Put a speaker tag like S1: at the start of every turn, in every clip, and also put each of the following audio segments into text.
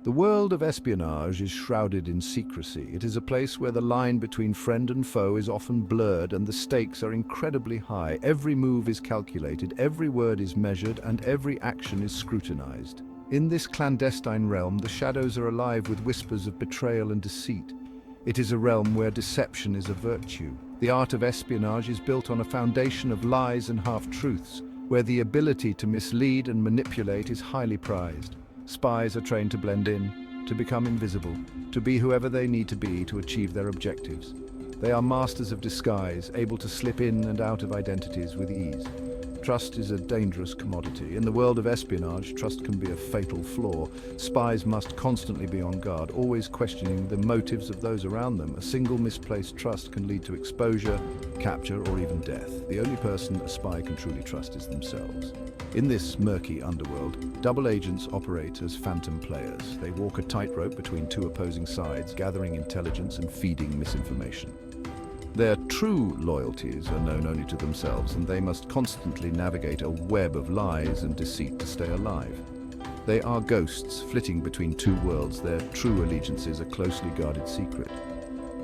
S1: The world of espionage is shrouded in secrecy. It is a place where the line between friend and foe is often blurred and the stakes are incredibly high. Every move is calculated, every word is measured, and every action is scrutinized. In this clandestine realm, the shadows are alive with whispers of betrayal and deceit. It is a realm where deception is a virtue. The art of espionage is built on a foundation of lies and half-truths, where the ability to mislead and manipulate is highly prized. Spies are trained to blend in, to become invisible, to be whoever they need to be to achieve their objectives. They are masters of disguise, able to slip in and out of identities with ease. Trust is a dangerous commodity. In the world of espionage, trust can be a fatal flaw. Spies must constantly be on guard, always questioning the motives of those around them. A single misplaced trust can lead to exposure, capture, or even death. The only person a spy can truly trust is themselves. In this murky underworld, double agents operate as phantom players. They walk a tightrope between two opposing sides, gathering intelligence and feeding misinformation. Their true loyalties are known only to themselves, and they must constantly navigate a web of lies and deceit to stay alive. They are ghosts flitting between two worlds. Their true allegiance is a closely guarded secret.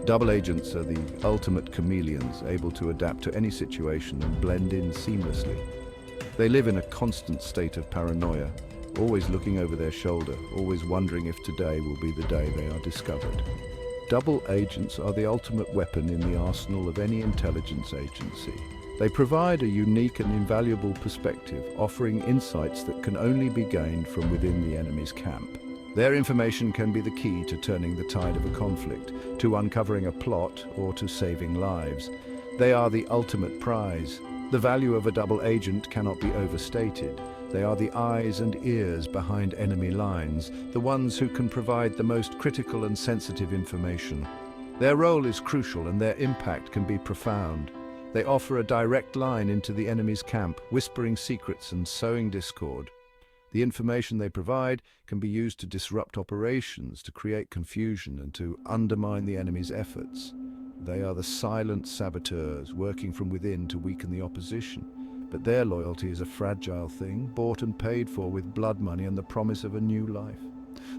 S1: Double agents are the ultimate chameleons, able to adapt to any situation and blend in seamlessly. They live in a constant state of paranoia, always looking over their shoulder, always wondering if today will be the day they are discovered. Double agents are the ultimate weapon in the arsenal of any intelligence agency. They provide a unique and invaluable perspective, offering insights that can only be gained from within the enemy's camp. Their information can be the key to turning the tide of a conflict, to uncovering a plot, or to saving lives. They are the ultimate prize. The value of a double agent cannot be overstated. They are the eyes and ears behind enemy lines, the ones who can provide the most critical and sensitive information. Their role is crucial and their impact can be profound. They offer a direct line into the enemy's camp, whispering secrets and sowing discord. The information they provide can be used to disrupt operations, to create confusion, and to undermine the enemy's efforts. They are the silent saboteurs, working from within to weaken the opposition. But their loyalty is a fragile thing, bought and paid for with blood money and the promise of a new life.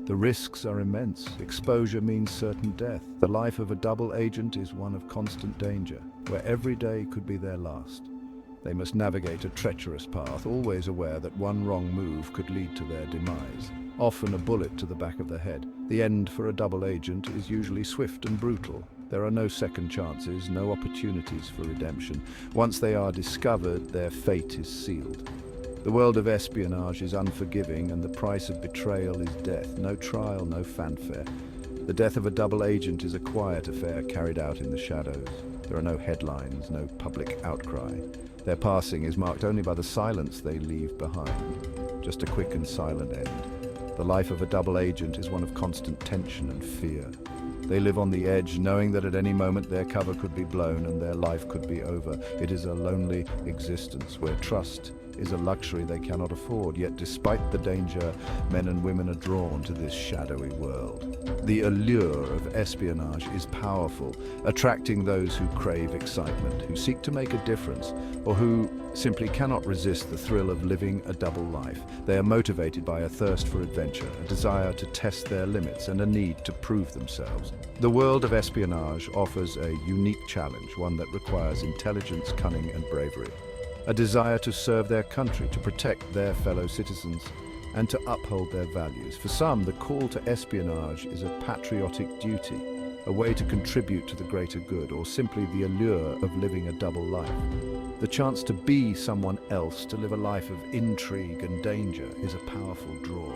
S1: The risks are immense. Exposure means certain death. The life of a double agent is one of constant danger, where every day could be their last. They must navigate a treacherous path, always aware that one wrong move could lead to their demise. Often a bullet to the back of the head. The end for a double agent is usually swift and brutal. There are no second chances, no opportunities for redemption. Once they are discovered, their fate is sealed. The world of espionage is unforgiving, and the price of betrayal is death. No trial, no fanfare. The death of a double agent is a quiet affair carried out in the shadows. There are no headlines, no public outcry. Their passing is marked only by the silence they leave behind. Just a quick and silent end. The life of a double agent is one of constant tension and fear. They live on the edge, knowing that at any moment their cover could be blown and their life could be over. It is a lonely existence where trust is a luxury they cannot afford. Yet despite the danger, men and women are drawn to this shadowy world. The allure of espionage is powerful, attracting those who crave excitement, who seek to make a difference, or who simply cannot resist the thrill of living a double life. They are motivated by a thirst for adventure, a desire to test their limits, and a need to prove themselves. The world of espionage offers a unique challenge, one that requires intelligence, cunning, and bravery. A desire to serve their country, to protect their fellow citizens, and to uphold their values. For some, the call to espionage is a patriotic duty, a way to contribute to the greater good, or simply the allure of living a double life. The chance to be someone else, to live a life of intrigue and danger, is a powerful draw.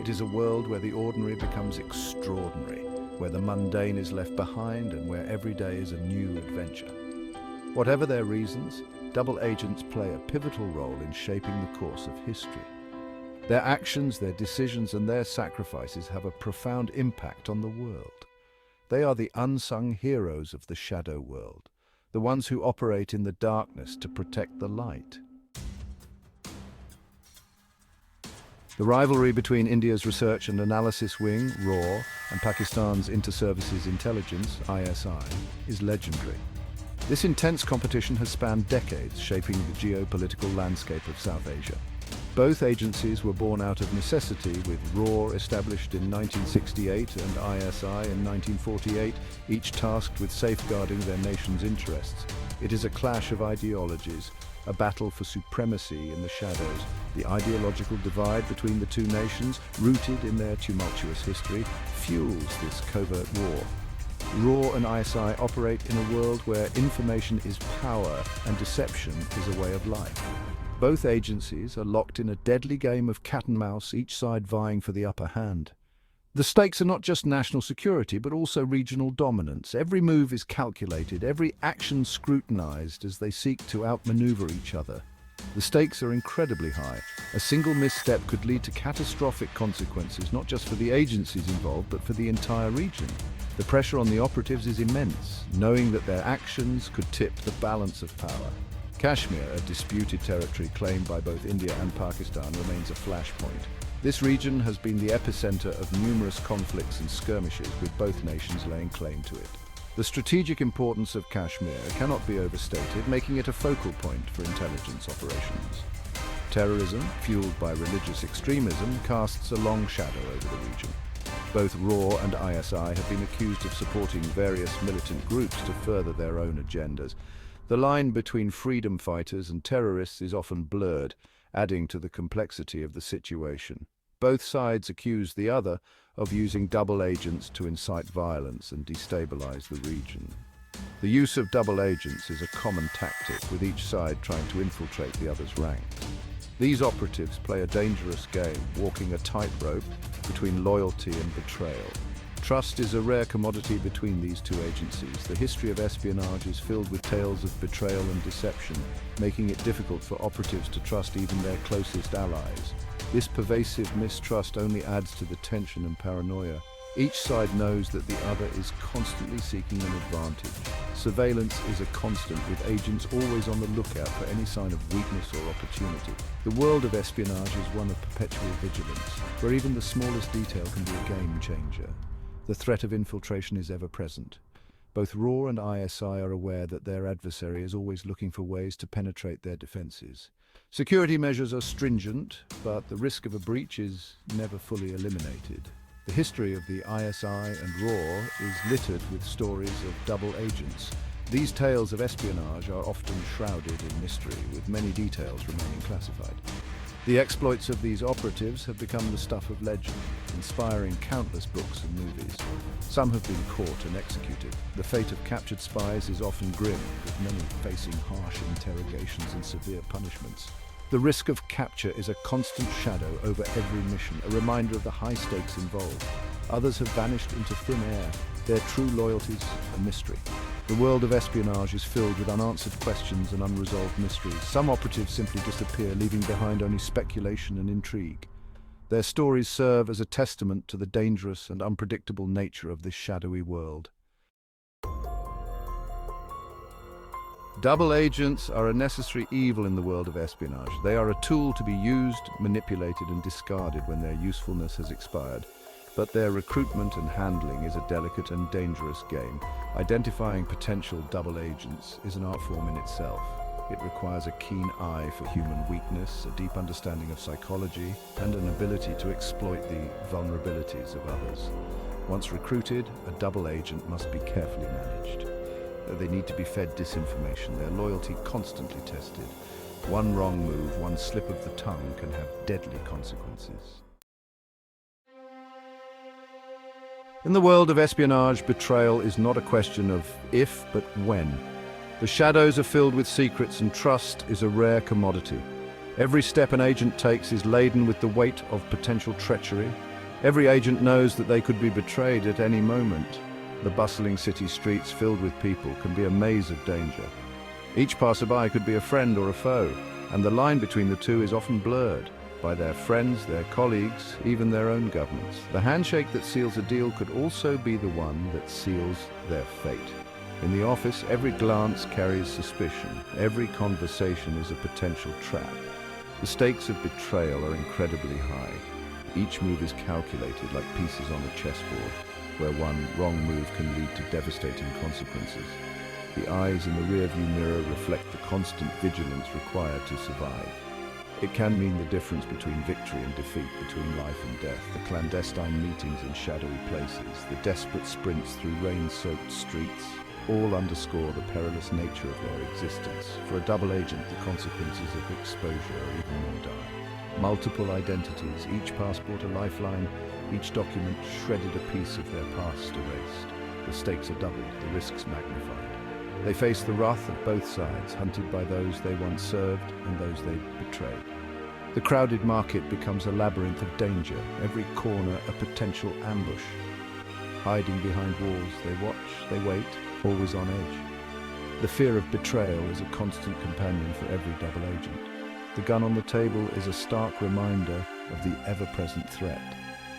S1: It is a world where the ordinary becomes extraordinary, where the mundane is left behind, and where every day is a new adventure. Whatever their reasons, double agents play a pivotal role in shaping the course of history. Their actions, their decisions, and their sacrifices have a profound impact on the world. They are the unsung heroes of the shadow world, the ones who operate in the darkness to protect the light. The rivalry between India's Research and Analysis Wing, RAW, and Pakistan's Inter-Services Intelligence, ISI, is legendary. This intense competition has spanned decades, shaping the geopolitical landscape of South Asia. Both agencies were born out of necessity, with RAW established in 1968 and ISI in 1948, each tasked with safeguarding their nation's interests. It is a clash of ideologies, a battle for supremacy in the shadows. The ideological divide between the two nations, rooted in their tumultuous history, fuels this covert war. RAW and ISI operate in a world where information is power and deception is a way of life. Both agencies are locked in a deadly game of cat and mouse, each side vying for the upper hand. The stakes are not just national security, but also regional dominance. Every move is calculated, every action scrutinized as they seek to outmaneuver each other. The stakes are incredibly high. A single misstep could lead to catastrophic consequences, not just for the agencies involved, but for the entire region. The pressure on the operatives is immense, knowing that their actions could tip the balance of power. Kashmir, a disputed territory claimed by both India and Pakistan, remains a flashpoint. This region has been the epicenter of numerous conflicts and skirmishes, with both nations laying claim to it. The strategic importance of Kashmir cannot be overstated, making it a focal point for intelligence operations. Terrorism, fueled by religious extremism, casts a long shadow over the region. Both RAW and ISI have been accused of supporting various militant groups to further their own agendas. The line between freedom fighters and terrorists is often blurred, adding to the complexity of the situation. Both sides accuse the other of using double agents to incite violence and destabilize the region. The use of double agents is a common tactic, with each side trying to infiltrate the other's ranks. These operatives play a dangerous game, walking a tightrope between loyalty and betrayal. Trust is a rare commodity between these two agencies. The history of espionage is filled with tales of betrayal and deception, making it difficult for operatives to trust even their closest allies. This pervasive mistrust only adds to the tension and paranoia. Each side knows that the other is constantly seeking an advantage. Surveillance is a constant, with agents always on the lookout for any sign of weakness or opportunity. The world of espionage is one of perpetual vigilance, where even the smallest detail can be a game changer. The threat of infiltration is ever present. Both RAW and ISI are aware that their adversary is always looking for ways to penetrate their defenses. Security measures are stringent, but the risk of a breach is never fully eliminated. The history of the ISI and RAW is littered with stories of double agents. These tales of espionage are often shrouded in mystery, with many details remaining classified. The exploits of these operatives have become the stuff of legend, inspiring countless books and movies. Some have been caught and executed. The fate of captured spies is often grim, with many facing harsh interrogations and severe punishments. The risk of capture is a constant shadow over every mission, a reminder of the high stakes involved. Others have vanished into thin air, their true loyalties a mystery. The world of espionage is filled with unanswered questions and unresolved mysteries. Some operatives simply disappear, leaving behind only speculation and intrigue. Their stories serve as a testament to the dangerous and unpredictable nature of this shadowy world. Double agents are a necessary evil in the world of espionage. They are a tool to be used, manipulated, and discarded when their usefulness has expired. But their recruitment and handling is a delicate and dangerous game. Identifying potential double agents is an art form in itself. It requires a keen eye for human weakness, a deep understanding of psychology, and an ability to exploit the vulnerabilities of others. Once recruited, a double agent must be carefully managed. They need to be fed disinformation, their loyalty constantly tested. One wrong move, one slip of the tongue can have deadly consequences. In the world of espionage, betrayal is not a question of if, but when. The shadows are filled with secrets, and trust is a rare commodity. Every step an agent takes is laden with the weight of potential treachery. Every agent knows that they could be betrayed at any moment. The bustling city streets filled with people can be a maze of danger. Each passerby could be a friend or a foe, and the line between the two is often blurred by their friends, their colleagues, even their own governments. The handshake that seals a deal could also be the one that seals their fate. In the office, every glance carries suspicion. Every conversation is a potential trap. The stakes of betrayal are incredibly high. Each move is calculated like pieces on a chessboard, where one wrong move can lead to devastating consequences. The eyes in the rearview mirror reflect the constant vigilance required to survive. It can mean the difference between victory and defeat, between life and death, the clandestine meetings in shadowy places, the desperate sprints through rain-soaked streets, all underscore the perilous nature of their existence. For a double agent, the consequences of exposure are even more dire. Multiple identities, each passport a lifeline, each document shredded a piece of their past erased. The stakes are doubled, the risks magnified. They face the wrath of both sides, hunted by those they once served and those they betrayed. The crowded market becomes a labyrinth of danger, every corner a potential ambush. Hiding behind walls, they watch, they wait, always on edge. The fear of betrayal is a constant companion for every double agent. The gun on the table is a stark reminder of the ever-present threat.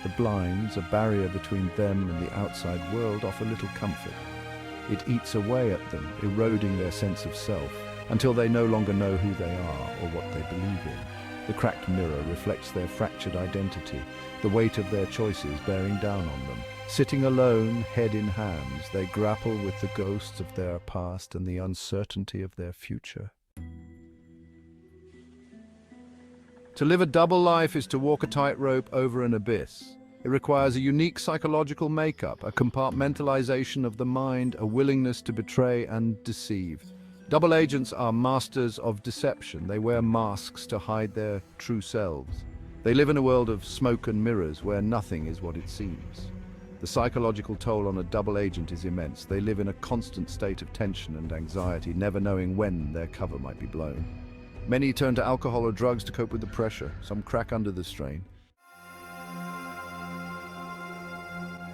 S1: The blinds, a barrier between them and the outside world, offer little comfort. It eats away at them, eroding their sense of self, until they no longer know who they are or what they believe in. The cracked mirror reflects their fractured identity, the weight of their choices bearing down on them. Sitting alone, head in hands, they grapple with the ghosts of their past and the uncertainty of their future. To live a double life is to walk a tightrope over an abyss. It requires a unique psychological makeup, a compartmentalization of the mind, a willingness to betray and deceive. Double agents are masters of deception. They wear masks to hide their true selves. They live in a world of smoke and mirrors where nothing is what it seems. The psychological toll on a double agent is immense. They live in a constant state of tension and anxiety, never knowing when their cover might be blown. Many turn to alcohol or drugs to cope with the pressure. Some crack under the strain.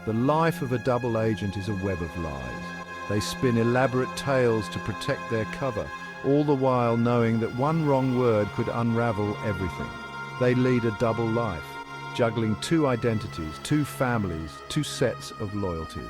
S1: The life of a double agent is a web of lies. They spin elaborate tales to protect their cover, all the while knowing that one wrong word could unravel everything. They lead a double life, juggling two identities, two families, two sets of loyalties.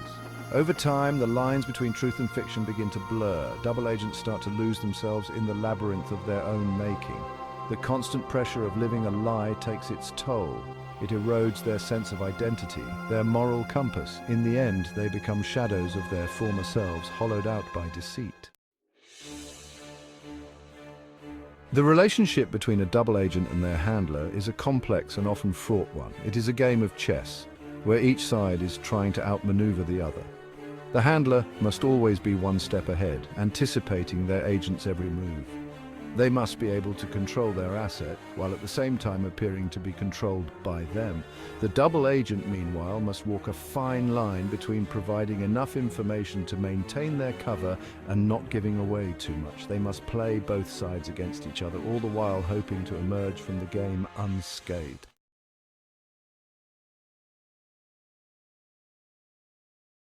S1: Over time, the lines between truth and fiction begin to blur. Double agents start to lose themselves in the labyrinth of their own making. The constant pressure of living a lie takes its toll. It erodes their sense of identity, their moral compass. In the end, they become shadows of their former selves, hollowed out by deceit. The relationship between a double agent and their handler is a complex and often fraught one. It is a game of chess, where each side is trying to outmaneuver the other. The handler must always be one step ahead, anticipating their agent's every move. They must be able to control their asset, while at the same time appearing to be controlled by them. The double agent, meanwhile, must walk a fine line between providing enough information to maintain their cover and not giving away too much. They must play both sides against each other, all the while hoping to emerge from the game unscathed.